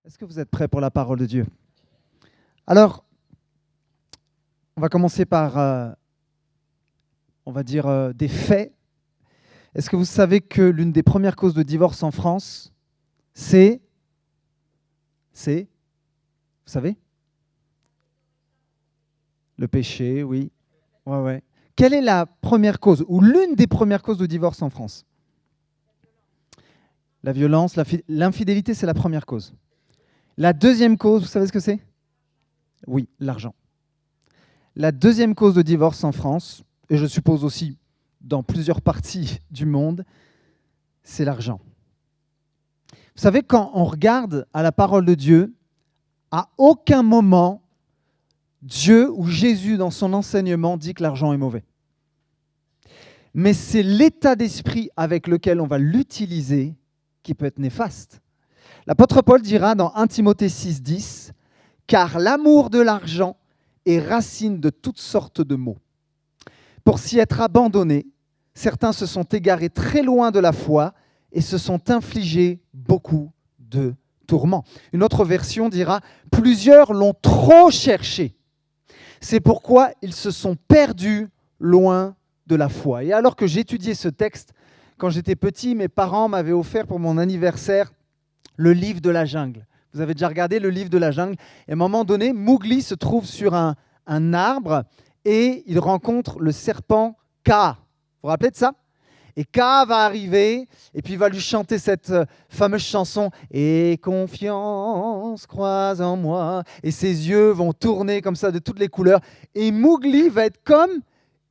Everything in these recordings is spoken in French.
Est-ce que vous êtes prêts pour la parole de Dieu? Alors, on va commencer par, on va dire, des faits. Est-ce que vous savez que l'une des premières causes de divorce en France, c'est, vous savez? Le péché, oui. Ouais, ouais. Quelle est la première cause, ou l'une des premières causes de divorce en France? La violence, l'infidélité, c'est la première cause. La deuxième cause, vous savez ce que c'est? Oui, l'argent. La deuxième cause de divorce en France, et je suppose aussi dans plusieurs parties du monde, c'est l'argent. Vous savez, quand on regarde à la parole de Dieu, à aucun moment, Dieu ou Jésus, dans son enseignement, dit que l'argent est mauvais. Mais c'est l'état d'esprit avec lequel on va l'utiliser qui peut être néfaste. L'apôtre Paul dira dans 1 Timothée 6,10 « Car l'amour de l'argent est racine de toutes sortes de maux. Pour s'y être abandonnés, certains se sont égarés très loin de la foi et se sont infligés beaucoup de tourments. » Une autre version dira « Plusieurs l'ont trop cherché. C'est pourquoi ils se sont perdus loin de la foi. » Et alors que j'étudiais ce texte, quand j'étais petit, mes parents m'avaient offert pour mon anniversaire le livre de la jungle. Vous avez déjà regardé le livre de la jungle? Et à un moment donné, Mowgli se trouve sur un arbre et il rencontre le serpent Kaa. Vous vous rappelez de ça? Et Kaa va arriver et puis il va lui chanter cette fameuse chanson « Et confiance croise en moi ». Et ses yeux vont tourner comme ça de toutes les couleurs. Et Mowgli va être comme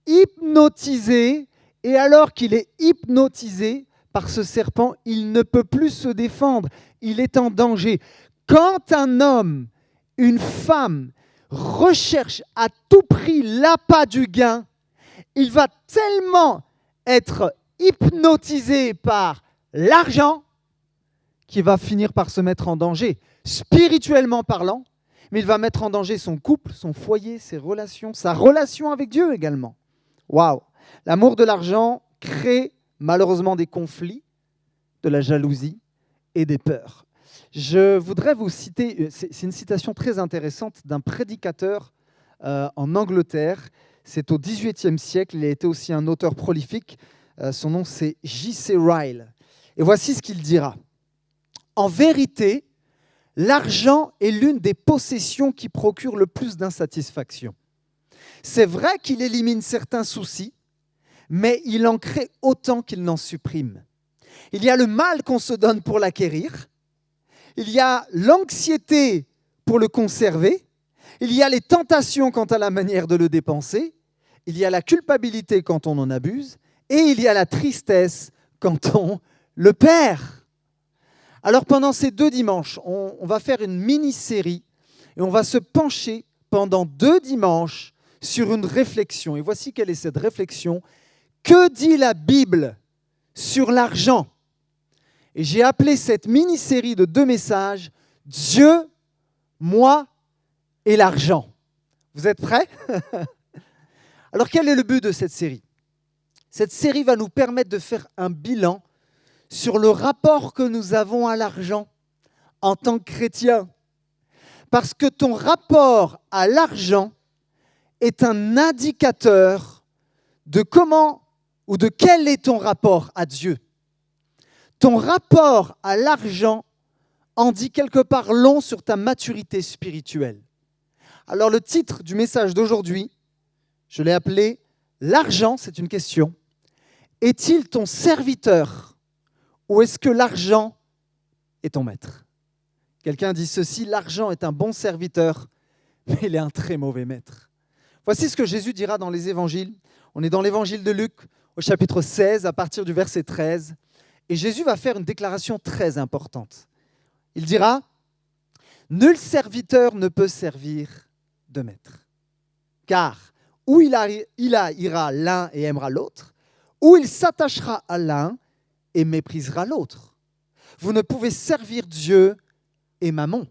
hypnotisé. Et alors qu'il est hypnotisé par ce serpent, il ne peut plus se défendre. Il est en danger. Quand un homme, une femme, recherche à tout prix l'appât du gain, il va tellement être hypnotisé par l'argent qu'il va finir par se mettre en danger, spirituellement parlant, mais il va mettre en danger son couple, son foyer, ses relations, sa relation avec Dieu également. Waouh! L'amour de l'argent crée malheureusement des conflits, de la jalousie et des peurs. Je voudrais vous citer, c'est une citation très intéressante d'un prédicateur en Angleterre. C'est au XVIIIe siècle, il a été aussi un auteur prolifique. Son nom, c'est J.C. Ryle. Et voici ce qu'il dira. « En vérité, l'argent est l'une des possessions qui procure le plus d'insatisfaction. C'est vrai qu'il élimine certains soucis, mais il en crée autant qu'il n'en supprime. Il y a le mal qu'on se donne pour l'acquérir, il y a l'anxiété pour le conserver, il y a les tentations quant à la manière de le dépenser, il y a la culpabilité quand on en abuse, et il y a la tristesse quand on le perd. » Alors pendant ces 2 dimanches, on va faire une mini-série et on va se pencher pendant 2 dimanches sur une réflexion. Et voici quelle est cette réflexion. Que dit la Bible sur l'argent? Et j'ai appelé cette mini-série de 2 messages « Dieu, moi et l'argent ». Vous êtes prêts? Alors quel est le but de cette série? Cette série va nous permettre de faire un bilan sur le rapport que nous avons à l'argent en tant que chrétiens. Parce que ton rapport à l'argent est un indicateur de comment ou de quel est ton rapport à Dieu. Ton rapport à l'argent en dit quelque part long sur ta maturité spirituelle. Alors le titre du message d'aujourd'hui, je l'ai appelé « L'argent, c'est une question. Est-il ton serviteur ou est-ce que l'argent est ton maître ?» Quelqu'un dit ceci, l'argent est un bon serviteur, mais il est un très mauvais maître. Voici ce que Jésus dira dans les évangiles. On est dans l'évangile de Luc, au chapitre 16, à partir du verset 13. Et Jésus va faire une déclaration très importante. Il dira « Nul serviteur ne peut servir de maître. Car ou il ira l'un et aimera l'autre, ou il s'attachera à l'un et méprisera l'autre. Vous ne pouvez servir Dieu et Mammon. »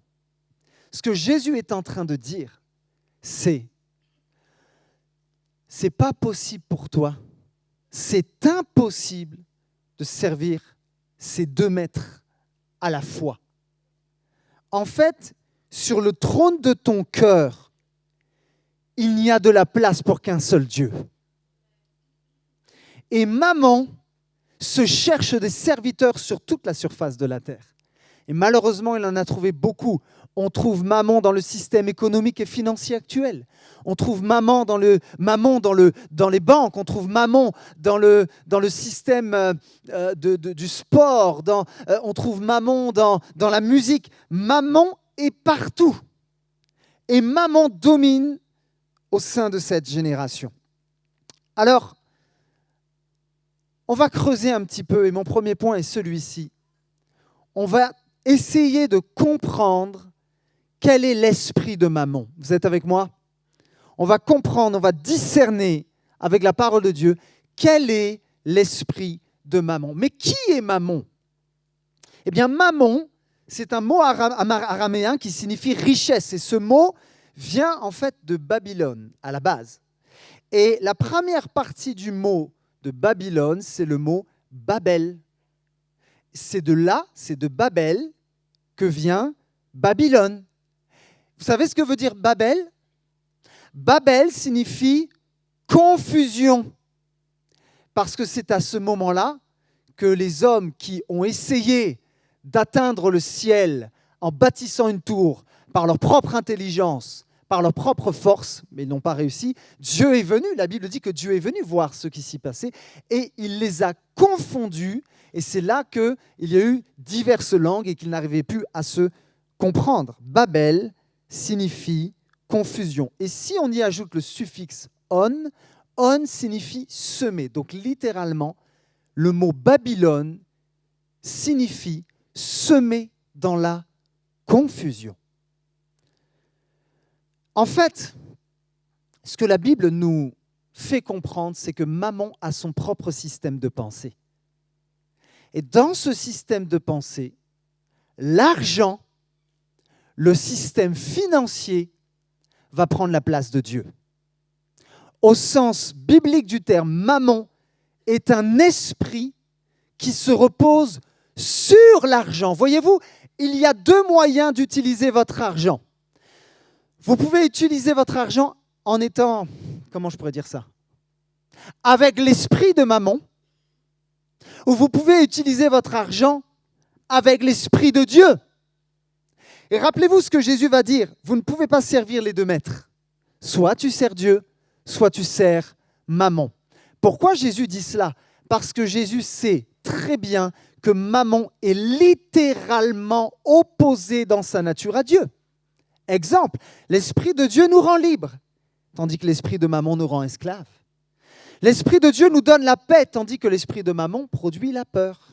Ce que Jésus est en train de dire, c'est pas possible pour toi, c'est impossible de servir ces 2 maîtres à la fois. En fait, sur le trône de ton cœur, il n'y a de la place pour qu'un seul Dieu. Et maman se cherche des serviteurs sur toute la surface de la terre. Et malheureusement, il en a trouvé beaucoup. On trouve maman dans le système économique et financier actuel. On trouve maman dans les banques. On trouve maman dans le système du sport. On trouve maman dans la musique. Maman est partout. Et maman domine au sein de cette génération. Alors, on va creuser un petit peu, et mon premier point est celui-ci. On va essayer de comprendre quel est l'esprit de maman. Vous êtes avec moi? On va comprendre, on va discerner avec la parole de Dieu quel est l'esprit de maman. Mais qui est maman? Eh bien, maman, c'est un mot araméen qui signifie richesse. Et ce mot vient en fait de Babylone à la base. Et la première partie du mot de Babylone, c'est le mot Babel. C'est de Babel que vient Babylone. Vous savez ce que veut dire Babel? Babel signifie confusion. Parce que c'est à ce moment-là que les hommes qui ont essayé d'atteindre le ciel en bâtissant une tour par leur propre intelligence, par leur propre force, mais ils n'ont pas réussi, Dieu est venu, la Bible dit que Dieu est venu voir ce qui s'y passait, et il les a confondus, et c'est là qu'il y a eu diverses langues et qu'ils n'arrivaient plus à se comprendre. Babel signifie confusion. Et si on y ajoute le suffixe on signifie semer. Donc littéralement, le mot Babylone signifie semer dans la confusion. En fait, ce que la Bible nous fait comprendre, c'est que maman a son propre système de pensée. Et dans ce système de pensée, l'argent, le système financier, va prendre la place de Dieu. Au sens biblique du terme, maman est un esprit qui se repose sur l'argent. Voyez-vous, il y a deux moyens d'utiliser votre argent. Vous pouvez utiliser votre argent en étant, comment je pourrais dire ça, avec l'esprit de maman, ou vous pouvez utiliser votre argent avec l'esprit de Dieu. Et rappelez-vous ce que Jésus va dire, vous ne pouvez pas servir les deux maîtres. Soit tu sers Dieu, soit tu sers maman. Pourquoi Jésus dit cela? Parce que Jésus sait très bien que maman est littéralement opposée dans sa nature à Dieu. Exemple, l'esprit de Dieu nous rend libres, tandis que l'esprit de maman nous rend esclaves. L'esprit de Dieu nous donne la paix, tandis que l'esprit de maman produit la peur.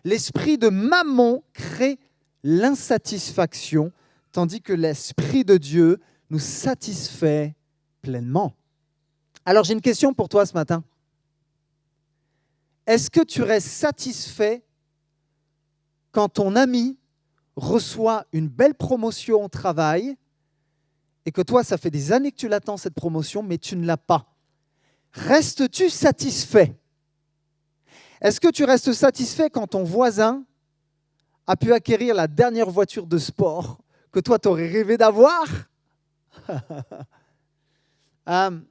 L'esprit de maman crée l'insatisfaction, tandis que l'esprit de Dieu nous satisfait pleinement. Alors j'ai une question pour toi ce matin. Est-ce que tu restes satisfait quand ton ami reçoit une belle promotion au travail et que toi, ça fait des années que tu l'attends cette promotion, mais tu ne l'as pas? Restes-tu satisfait? Est-ce que tu restes satisfait quand ton voisin a pu acquérir la dernière voiture de sport que toi, tu aurais rêvé d'avoir? Quand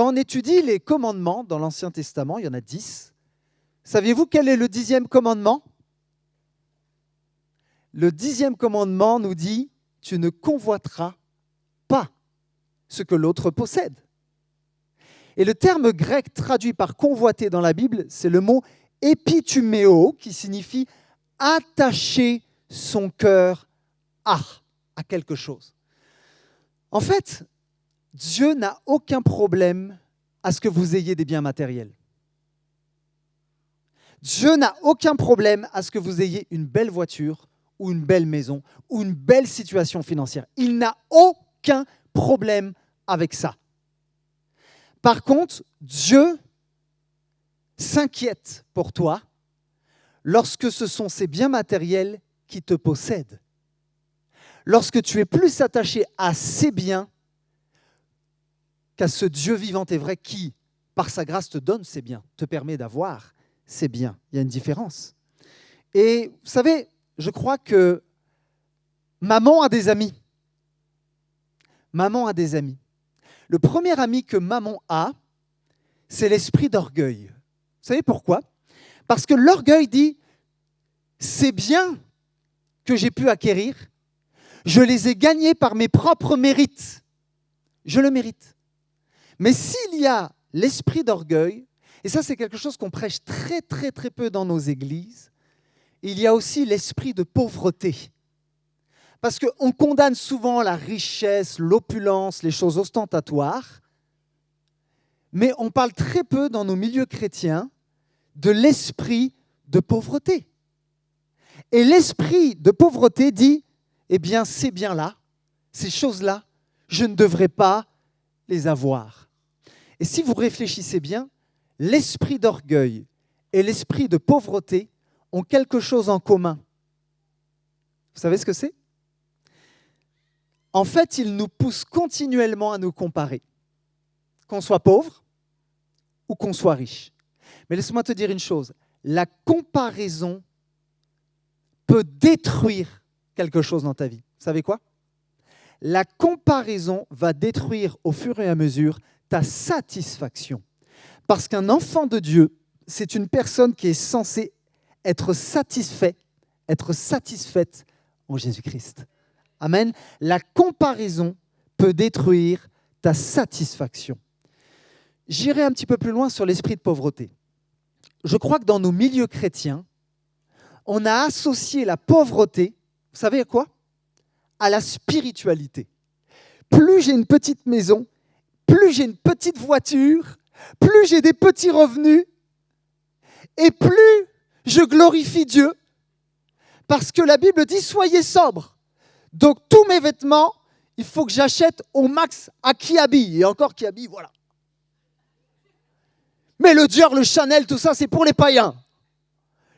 on étudie les commandements dans l'Ancien Testament, il y en a 10. Saviez-vous quel est le 10e commandement? Le 10e commandement nous dit « Tu ne convoiteras pas ce que l'autre possède ». Et le terme grec traduit par convoiter dans la Bible, c'est le mot épituméo, qui signifie attacher son cœur à quelque chose. En fait, Dieu n'a aucun problème à ce que vous ayez des biens matériels. Dieu n'a aucun problème à ce que vous ayez une belle voiture ou une belle maison ou une belle situation financière. Il n'a aucun problème avec ça. Par contre, Dieu s'inquiète pour toi lorsque ce sont ces biens matériels qui te possèdent. Lorsque tu es plus attaché à ces biens qu'à ce Dieu vivant et vrai qui, par sa grâce, te donne ces biens, te permet d'avoir ces biens. Il y a une différence. Et vous savez, je crois que Maman a des amis. Maman a des amis. Le premier ami que maman a, c'est l'esprit d'orgueil. Vous savez pourquoi? Parce que l'orgueil dit, c'est bien que j'ai pu acquérir, je les ai gagnés par mes propres mérites. Je le mérite. Mais s'il y a l'esprit d'orgueil, et ça c'est quelque chose qu'on prêche très très très peu dans nos églises, il y a aussi l'esprit de pauvreté. Parce qu'on condamne souvent la richesse, l'opulence, les choses ostentatoires, mais on parle très peu dans nos milieux chrétiens de l'esprit de pauvreté. Et l'esprit de pauvreté dit, eh bien ces biens-là, ces choses-là, je ne devrais pas les avoir. Et si vous réfléchissez bien, l'esprit d'orgueil et l'esprit de pauvreté ont quelque chose en commun. Vous savez ce que c'est? En fait, ils nous poussent continuellement à nous comparer, qu'on soit pauvre ou qu'on soit riche. Mais laisse-moi te dire une chose, la comparaison peut détruire quelque chose dans ta vie. Vous savez quoi? La comparaison va détruire au fur et à mesure ta satisfaction. Parce qu'un enfant de Dieu, c'est une personne qui est censée être satisfait, être satisfaite en Jésus-Christ. Amen. La comparaison peut détruire ta satisfaction. J'irai un petit peu plus loin sur l'esprit de pauvreté. Je crois que dans nos milieux chrétiens, on a associé la pauvreté, vous savez à quoi? À la spiritualité. Plus j'ai une petite maison, plus j'ai une petite voiture, plus j'ai des petits revenus, et plus je glorifie Dieu. Parce que la Bible dit, soyez sobres. Donc tous mes vêtements, il faut que j'achète au max à Kiabi. Et encore Kiabi, voilà. Mais le Dior, le Chanel, tout ça, c'est pour les païens.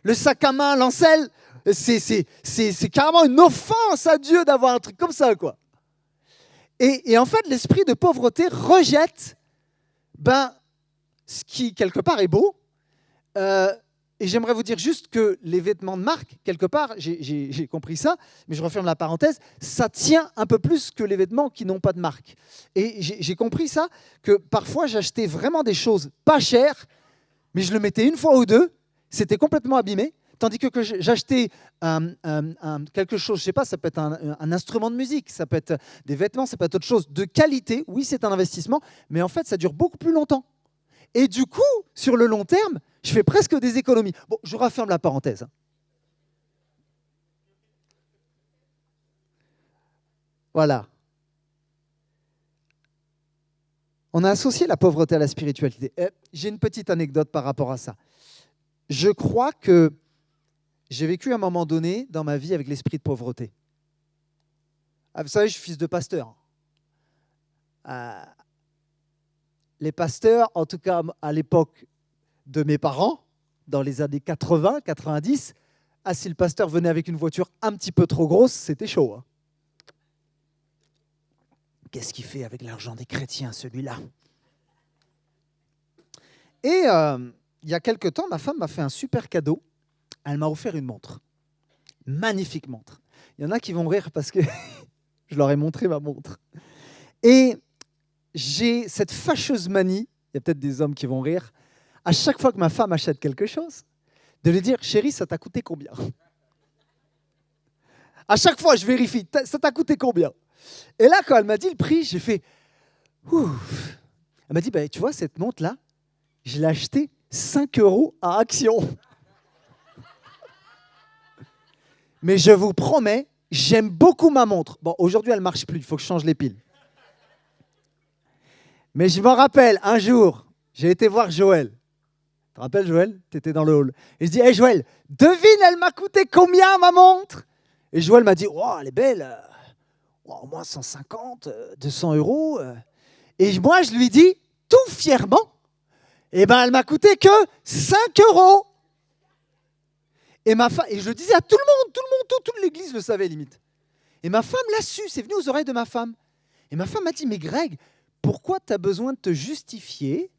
Le sac à main, l'Ancel, c'est carrément une offense à Dieu d'avoir un truc comme ça, quoi. Et en fait, l'esprit de pauvreté rejette ce qui, quelque part, est beau. Et j'aimerais vous dire juste que les vêtements de marque, quelque part, j'ai compris ça, mais je referme la parenthèse, ça tient un peu plus que les vêtements qui n'ont pas de marque. Et j'ai compris ça, que parfois j'achetais vraiment des choses pas chères, mais je le mettais une fois ou deux, c'était complètement abîmé, tandis que j'achetais quelque chose, je ne sais pas, ça peut être un instrument de musique, ça peut être des vêtements, ça peut être autre chose de qualité, oui c'est un investissement, mais en fait ça dure beaucoup plus longtemps. Et du coup, sur le long terme, je fais presque des économies. Bon, je referme la parenthèse. Voilà. On a associé la pauvreté à la spiritualité. J'ai une petite anecdote par rapport à ça. Je crois que j'ai vécu à un moment donné dans ma vie avec l'esprit de pauvreté. Vous savez, je suis fils de pasteur. Les pasteurs, en tout cas à l'époque de mes parents, dans les années 80, 90, si le pasteur venait avec une voiture un petit peu trop grosse, c'était chaud. Hein. Qu'est-ce qu'il fait avec l'argent des chrétiens, celui-là? Et il y a quelque temps, ma femme m'a fait un super cadeau. Elle m'a offert une montre. Magnifique montre. Il y en a qui vont rire parce que je leur ai montré ma montre. Et j'ai cette fâcheuse manie, il y a peut-être des hommes qui vont rire, à chaque fois que ma femme achète quelque chose, de lui dire « Chérie, ça t'a coûté combien ?» À chaque fois, je vérifie, ça t'a coûté combien? Et là, quand elle m'a dit le prix, j'ai fait « Ouf !» Elle m'a dit bah, « Tu vois, cette montre-là, je l'ai achetée 5 € à Action. » Mais je vous promets, j'aime beaucoup ma montre. Bon, aujourd'hui, elle ne marche plus, il faut que je change les piles. Mais je me rappelle, un jour, j'ai été voir Joël. Tu te rappelles, Joël? Tu étais dans le hall. Et je dis, hey, Joël, devine, elle m'a coûté combien, ma montre? Et Joël m'a dit, oh, elle est belle. Au moins 150, 200 €. Et moi, je lui dis, tout fièrement, eh ben, elle m'a coûté que 5 €. Et je le disais à tout le monde, toute l'église le savait, limite. Et ma femme l'a su, c'est venu aux oreilles de ma femme. Et ma femme m'a dit, mais Greg, pourquoi tu as besoin de te justifier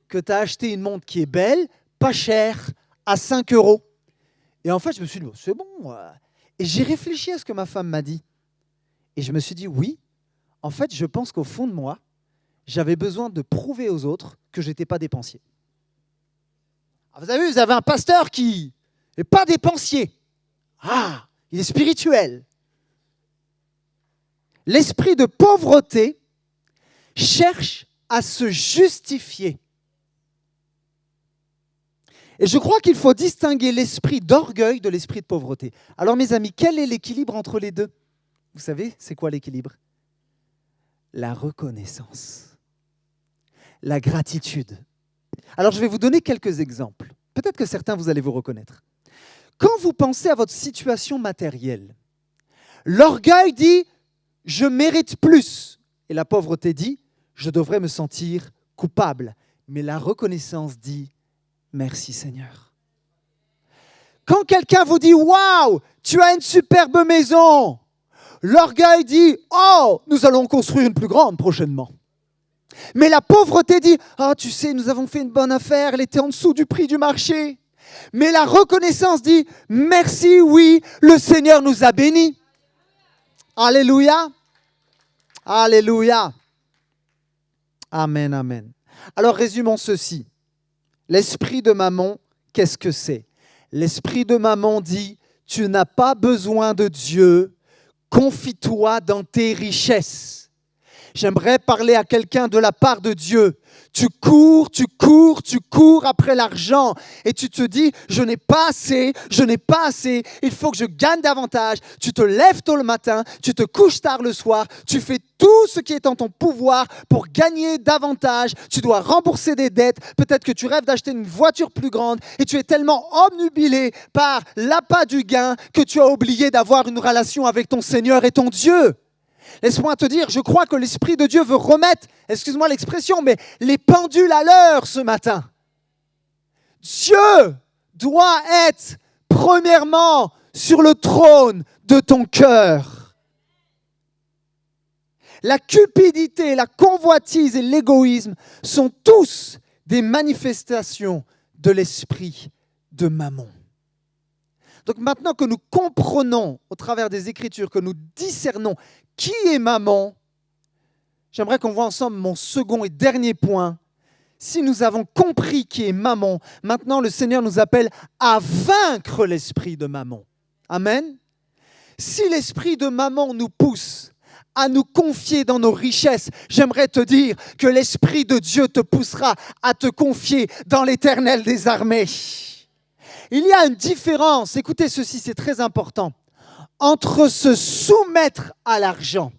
que tu as acheté une montre qui est belle, pas chère, à 5 €? Et en fait, je me suis dit, c'est bon. Et j'ai réfléchi à ce que ma femme m'a dit. Et je me suis dit, oui, en fait, je pense qu'au fond de moi, j'avais besoin de prouver aux autres que je n'étais pas dépensier. Vous avez vu, vous avez un pasteur qui n'est pas dépensier. Ah, il est spirituel. L'esprit de pauvreté cherche à se justifier. Et je crois qu'il faut distinguer l'esprit d'orgueil de l'esprit de pauvreté. Alors mes amis, quel est l'équilibre entre les deux? Vous savez, c'est quoi l'équilibre? La reconnaissance, la gratitude. Alors je vais vous donner quelques exemples. Peut-être que certains, vous allez vous reconnaître. Quand vous pensez à votre situation matérielle, l'orgueil dit « je mérite plus » et la pauvreté dit « je devrais me sentir coupable ». Mais la reconnaissance dit « merci Seigneur ». Quand quelqu'un vous dit « waouh, tu as une superbe maison », l'orgueil dit « oh, nous allons construire une plus grande prochainement ». Mais la pauvreté dit « ah, tu sais, nous avons fait une bonne affaire, elle était en dessous du prix du marché ». Mais la reconnaissance dit « merci, oui, le Seigneur nous a bénis ». Alléluia. Alléluia. Amen, amen. Alors résumons ceci. L'esprit de Mammon, qu'est-ce que c'est? L'esprit de Mammon dit « tu n'as pas besoin de Dieu, confie-toi dans tes richesses ». J'aimerais parler à quelqu'un de la part de Dieu. Tu cours après l'argent et tu te dis « je n'ai pas assez, il faut que je gagne davantage ». Tu te lèves tôt le matin, tu te couches tard le soir, tu fais tout ce qui est en ton pouvoir pour gagner davantage. Tu dois rembourser des dettes, peut-être que tu rêves d'acheter une voiture plus grande et tu es tellement obnubilé par l'appât du gain que tu as oublié d'avoir une relation avec ton Seigneur et ton Dieu. Laisse-moi te dire, je crois que l'Esprit de Dieu veut remettre, excuse-moi l'expression, mais les pendules à l'heure ce matin. Dieu doit être premièrement sur le trône de ton cœur. La cupidité, la convoitise et l'égoïsme sont tous des manifestations de l'esprit de Mammon. Donc maintenant que nous comprenons au travers des Écritures, que nous discernons qui est Mammon, j'aimerais qu'on voit ensemble mon second et dernier point. Si nous avons compris qui est Mammon, maintenant le Seigneur nous appelle à vaincre l'esprit de Mammon. Amen. Si l'esprit de Mammon nous pousse à nous confier dans nos richesses, j'aimerais te dire que l'Esprit de Dieu te poussera à te confier dans l'Éternel des armées. Il y a une différence, écoutez ceci, c'est très important, entre se soumettre à l'argent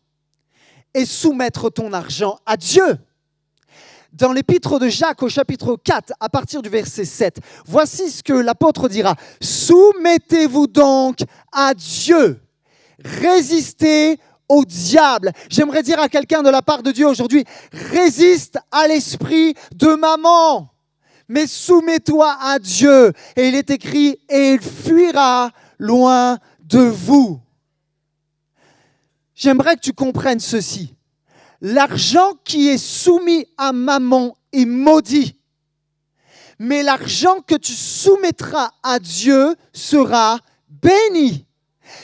et soumettre ton argent à Dieu. Dans l'épître de Jacques au chapitre 4, à partir du verset 7, voici ce que l'apôtre dira. « Soumettez-vous donc à Dieu, résistez au diable. » J'aimerais dire à quelqu'un de la part de Dieu aujourd'hui, résiste à l'esprit de Mammon, mais soumets-toi à Dieu. Et il est écrit, et il fuira loin de vous. J'aimerais que tu comprennes ceci. L'argent qui est soumis à Mammon est maudit. Mais l'argent que tu soumettras à Dieu sera béni.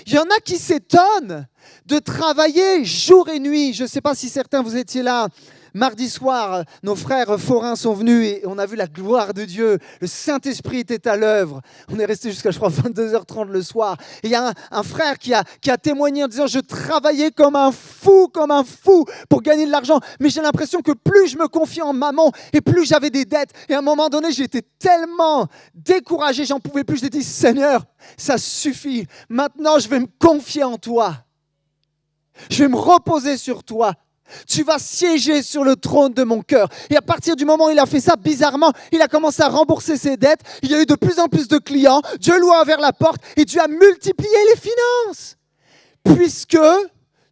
Il y en a qui s'étonnent de travailler jour et nuit. Je ne sais pas si certains vous étiez là. Mardi soir, nos frères forains sont venus et on a vu la gloire de Dieu. Le Saint-Esprit était à l'œuvre. On est resté jusqu'à, je crois, 22h30 le soir. Et il y a un frère qui a témoigné en disant « Je travaillais comme un fou pour gagner de l'argent. Mais j'ai l'impression que plus je me confiais en Mammon et plus j'avais des dettes. Et à un moment donné, j'étais tellement découragé, j'en pouvais plus. J'ai dit « Seigneur, ça suffit. Maintenant, je vais me confier en toi. Je vais me reposer sur toi. Tu vas siéger sur le trône de mon cœur. » Et à partir du moment où il a fait ça, bizarrement, il a commencé à rembourser ses dettes. Il y a eu de plus en plus de clients. Dieu lui a ouvert la porte et Dieu a multiplié les finances. Puisque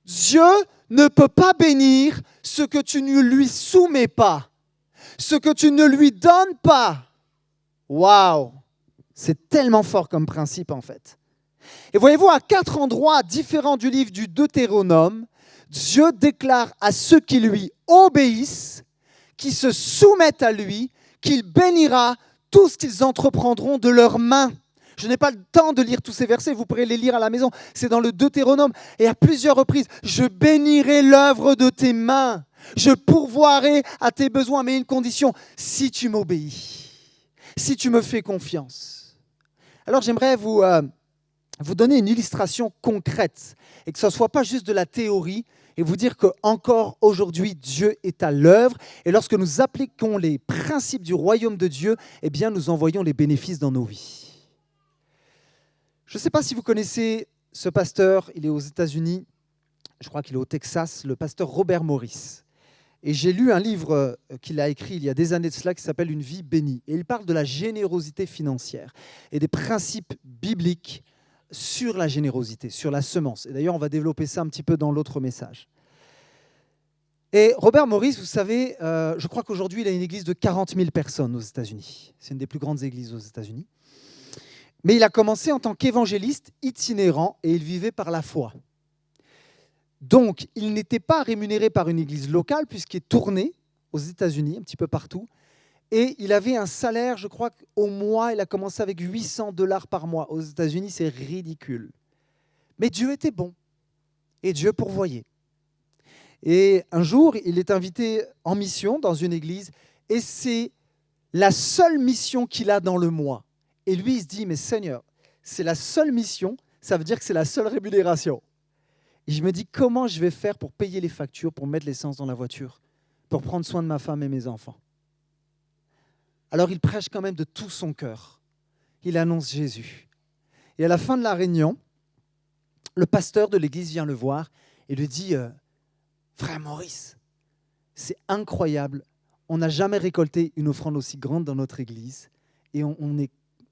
Dieu ne peut pas bénir ce que tu ne lui soumets pas, ce que tu ne lui donnes pas. Waouh! C'est tellement fort comme principe en fait. Et voyez-vous, à 4 endroits différents du livre du Deutéronome, Dieu déclare à ceux qui lui obéissent, qui se soumettent à lui, qu'il bénira tout ce qu'ils entreprendront de leurs mains. Je n'ai pas le temps de lire tous ces versets, vous pourrez les lire à la maison. C'est dans le Deutéronome. Et à plusieurs reprises, je bénirai l'œuvre de tes mains. Je pourvoirai à tes besoins, mais une condition, si tu m'obéis, si tu me fais confiance. Alors j'aimerais vous donner une illustration concrète et que ce ne soit pas juste de la théorie et vous dire qu'encore aujourd'hui, Dieu est à l'œuvre. Et lorsque nous appliquons les principes du royaume de Dieu, eh bien, nous en voyons les bénéfices dans nos vies. Je ne sais pas si vous connaissez ce pasteur, il est aux États-Unis, je crois qu'il est au Texas, le pasteur Robert Morris. Et j'ai lu un livre qu'il a écrit il y a des années de cela qui s'appelle « Une vie bénie ». Et il parle de la générosité financière et des principes bibliques sur la générosité, sur la semence. Et d'ailleurs, on va développer ça un petit peu dans l'autre message. Et Robert Morris, vous savez, je crois qu'aujourd'hui, il a une église de 40 000 personnes aux États-Unis. C'est une des plus grandes églises aux États-Unis. Mais il a commencé en tant qu'évangéliste itinérant et il vivait par la foi. Donc, il n'était pas rémunéré par une église locale puisqu'il tournait aux États-Unis, un petit peu partout. Et il avait un salaire, je crois qu'au mois, il a commencé avec $800 par mois. Aux États-Unis, c'est ridicule. Mais Dieu était bon et Dieu pourvoyait. Et un jour, il est invité en mission dans une église et c'est la seule mission qu'il a dans le mois. Et lui, il se dit, mais Seigneur, c'est la seule mission, ça veut dire que c'est la seule rémunération. Et je me dis, comment je vais faire pour payer les factures, pour mettre l'essence dans la voiture, pour prendre soin de ma femme et mes enfants? Alors il prêche quand même de tout son cœur. Il annonce Jésus. Et à la fin de la réunion, le pasteur de l'église vient le voir et lui dit, frère Maurice, c'est incroyable, on n'a jamais récolté une offrande aussi grande dans notre église et on est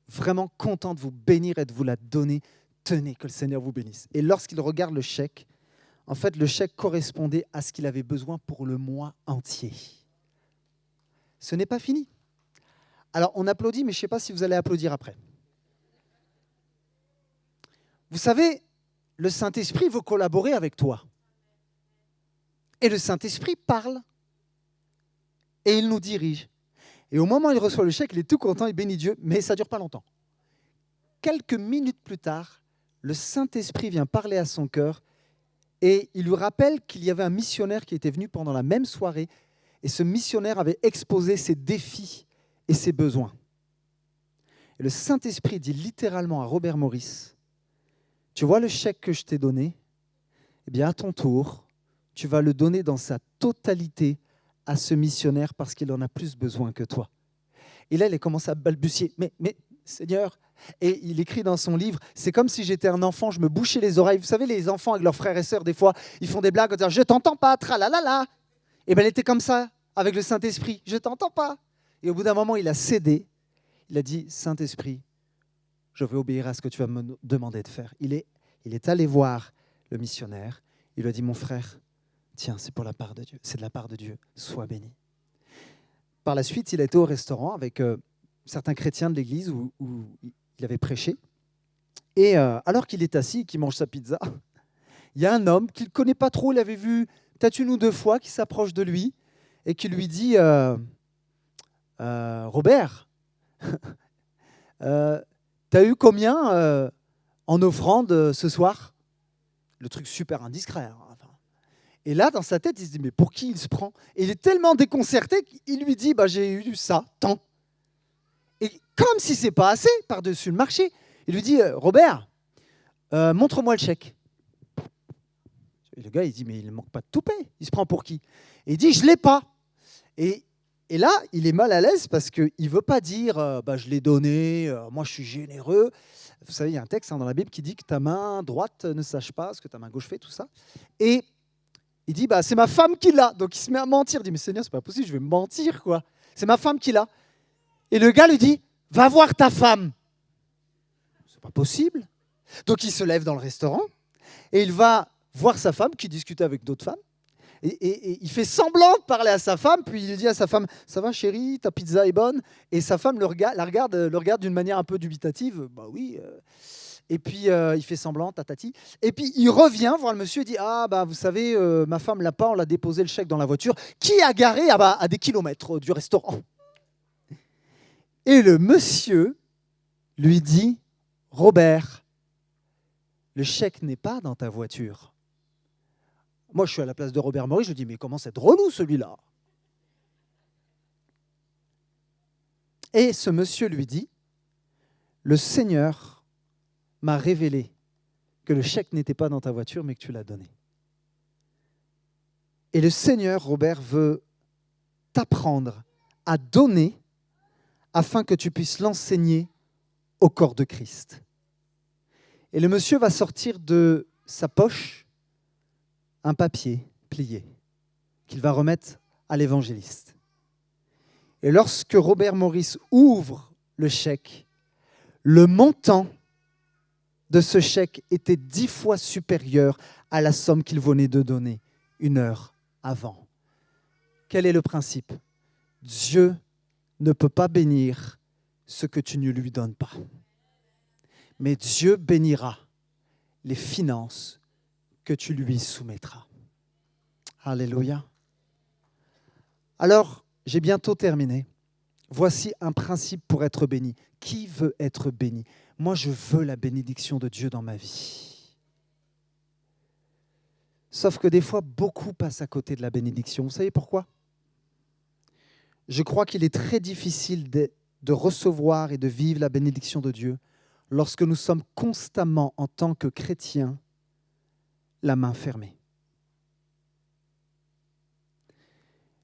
vraiment content de vous bénir et de vous la donner. Tenez, que le Seigneur vous bénisse. Et lorsqu'il regarde le chèque, en fait, le chèque correspondait à ce qu'il avait besoin pour le mois entier. Ce n'est pas fini. Alors, on applaudit, mais je ne sais pas si vous allez applaudir après. Vous savez, le Saint-Esprit veut collaborer avec toi. Et le Saint-Esprit parle. Et il nous dirige. Et au moment où il reçoit le chèque, il est tout content, il bénit Dieu, mais ça ne dure pas longtemps. Quelques minutes plus tard, le Saint-Esprit vient parler à son cœur et il lui rappelle qu'il y avait un missionnaire qui était venu pendant la même soirée et ce missionnaire avait exposé ses défis et ses besoins. Et le Saint-Esprit dit littéralement à Robert Morris, « Tu vois le chèque que je t'ai donné? Eh bien, à ton tour, tu vas le donner dans sa totalité à ce missionnaire parce qu'il en a plus besoin que toi. » Et là, il commence à balbutier. Mais Seigneur, et il écrit dans son livre, c'est comme si j'étais un enfant, je me bouchais les oreilles. Vous savez, les enfants avec leurs frères et sœurs, des fois, ils font des blagues en disant « Je t'entends pas, tralalala ». Et bien, elle était comme ça avec le Saint-Esprit, « Je t'entends pas ». Et au bout d'un moment, il a cédé. Il a dit « Saint-Esprit, je vais obéir à ce que tu vas me demander de faire ». Il est allé voir le missionnaire. Il lui a dit « Mon frère, tiens, c'est pour la part de Dieu, c'est de la part de Dieu, sois béni ». Par la suite, il a été au restaurant avec certains chrétiens de l'église où il avait prêché. Et alors qu'il est assis et qu'il mange sa pizza, il y a un homme qu'il ne connaît pas trop, il avait vu peut-être une ou deux fois, qui s'approche de lui et qui lui dit Robert, t'as eu combien en offrande ce soir? Le truc super indiscret. Hein. Et là, dans sa tête, il se dit, mais pour qui il se prend? Et il est tellement déconcerté qu'il lui dit, j'ai eu ça, tant. Et comme si c'est pas assez, par-dessus le marché, il lui dit, Robert, montre-moi le chèque. Et le gars, il dit, mais il ne manque pas de toupet. Il se prend pour qui? Et il dit, je ne l'ai pas. Et là, il est mal à l'aise parce qu'il ne veut pas dire, je l'ai donné, moi je suis généreux. Vous savez, il y a un texte dans la Bible qui dit que ta main droite ne sache pas ce que ta main gauche fait, tout ça. Et il dit, c'est ma femme qui l'a. Donc il se met à mentir. Il dit, mais Seigneur, c'est pas possible, je vais mentir, quoi. C'est ma femme qui l'a. Et le gars lui dit, va voir ta femme. C'est pas possible. Donc il se lève dans le restaurant et il va voir sa femme qui discutait avec d'autres femmes. Et il fait semblant de parler à sa femme, puis il dit à sa femme, ça va chérie, ta pizza est bonne? Et sa femme le regarde d'une manière un peu dubitative, oui. Et puis il fait semblant, tatati. Et puis il revient voir le monsieur et dit, vous savez, ma femme l'a pas, on l'a déposé le chèque dans la voiture, qui a garé à des kilomètres du restaurant. Et le monsieur lui dit, Robert, le chèque n'est pas dans ta voiture. Moi, je suis à la place de Robert Maurice, je dis, mais comment c'est relou celui-là? Et ce monsieur lui dit, le Seigneur m'a révélé que le chèque n'était pas dans ta voiture, mais que tu l'as donné. Et le Seigneur, Robert, veut t'apprendre à donner afin que tu puisses l'enseigner au corps de Christ. Et le monsieur va sortir de sa poche un papier plié qu'il va remettre à l'évangéliste. Et lorsque Robert Maurice ouvre le chèque, le montant de ce chèque était 10 fois supérieur à la somme qu'il venait de donner 1 heure avant. Quel est le principe? Dieu ne peut pas bénir ce que tu ne lui donnes pas. Mais Dieu bénira les finances que tu lui soumettras. Alléluia. Alors, j'ai bientôt terminé. Voici un principe pour être béni. Qui veut être béni? Moi, je veux la bénédiction de Dieu dans ma vie. Sauf que des fois, beaucoup passent à côté de la bénédiction. Vous savez pourquoi? Je crois qu'il est très difficile de recevoir et de vivre la bénédiction de Dieu lorsque nous sommes constamment, en tant que chrétiens, la main fermée.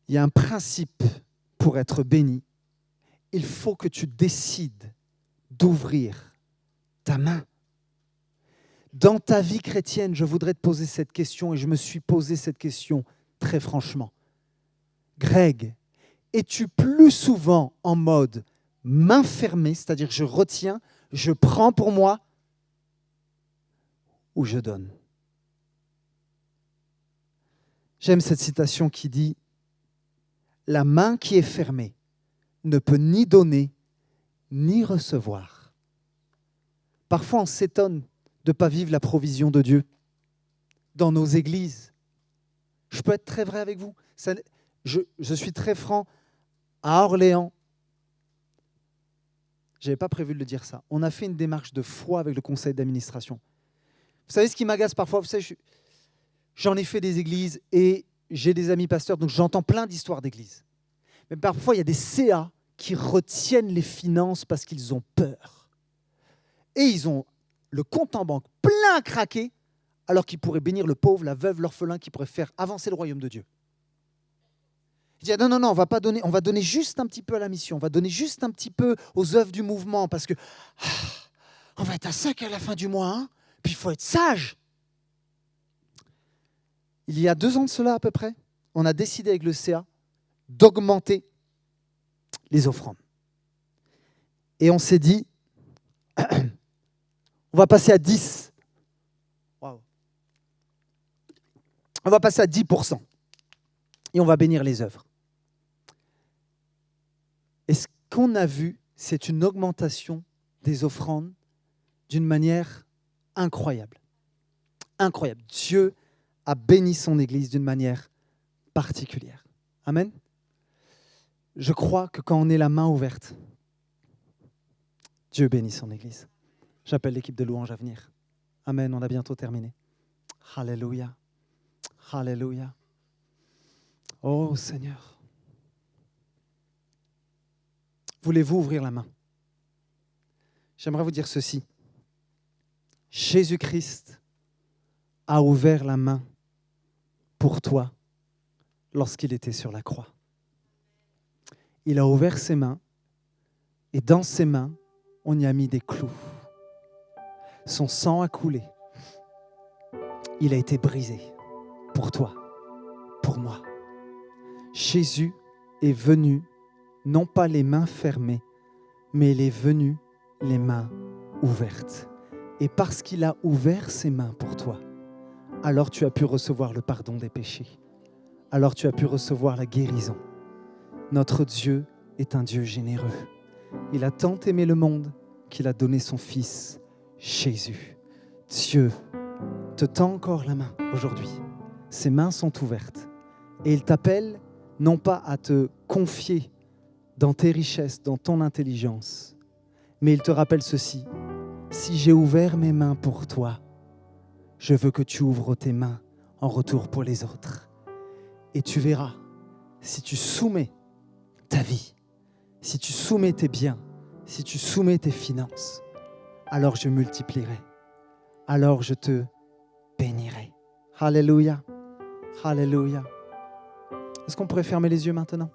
Il y a un principe pour être béni. Il faut que tu décides d'ouvrir ta main. Dans ta vie chrétienne, je voudrais te poser cette question et je me suis posé cette question très franchement. Greg, es-tu plus souvent en mode main fermée, c'est-à-dire je retiens, je prends pour moi ou je donne? J'aime cette citation qui dit « La main qui est fermée ne peut ni donner ni recevoir. » Parfois, on s'étonne de ne pas vivre la provision de Dieu dans nos églises. Je peux être très vrai avec vous. Je suis très franc. À Orléans, je n'avais pas prévu de le dire ça, on a fait une démarche de foi avec le conseil d'administration. Vous savez ce qui m'agace parfois? Vous savez, j'en ai fait des églises et j'ai des amis pasteurs, donc j'entends plein d'histoires d'églises. Mais parfois, il y a des CA qui retiennent les finances parce qu'ils ont peur. Et ils ont le compte en banque plein à craquer, alors qu'ils pourraient bénir le pauvre, la veuve, l'orphelin, qui pourraient faire avancer le royaume de Dieu. Il dit, non, on va pas donner, on va donner juste un petit peu à la mission, on va donner juste un petit peu aux œuvres du mouvement, parce que on va être à 5 à la fin du mois, hein, puis il faut être sage. Il y a 2 ans de cela à peu près, on a décidé avec le CA d'augmenter les offrandes. Et on s'est dit, on va passer à 10. Wow. On va passer à 10%. Et on va bénir les œuvres. Et ce qu'on a vu, c'est une augmentation des offrandes d'une manière incroyable. Incroyable. Dieu a béni son Église d'une manière particulière. Amen. Je crois que quand on est la main ouverte, Dieu bénit son Église. J'appelle l'équipe de louange à venir. Amen, on a bientôt terminé. Alléluia. Alléluia. Oh Seigneur. Voulez-vous ouvrir la main? J'aimerais vous dire ceci. Jésus-Christ a ouvert la main pour toi lorsqu'il était sur la croix. Il a ouvert ses mains et dans ses mains, on y a mis des clous. Son sang a coulé. Il a été brisé pour toi, pour moi. Jésus est venu, non pas les mains fermées, mais il est venu les mains ouvertes. Et parce qu'il a ouvert ses mains pour toi, alors tu as pu recevoir le pardon des péchés. Alors tu as pu recevoir la guérison. Notre Dieu est un Dieu généreux. Il a tant aimé le monde qu'il a donné son Fils, Jésus. Dieu te tend encore la main aujourd'hui. Ses mains sont ouvertes. Et il t'appelle non pas à te confier dans tes richesses, dans ton intelligence, mais il te rappelle ceci. si j'ai ouvert mes mains pour toi, je veux que tu ouvres tes mains en retour pour les autres. Et tu verras, si tu soumets ta vie, si tu soumets tes biens, si tu soumets tes finances, alors je multiplierai, alors je te bénirai. Alléluia, alléluia. Est-ce qu'on pourrait fermer les yeux maintenant ?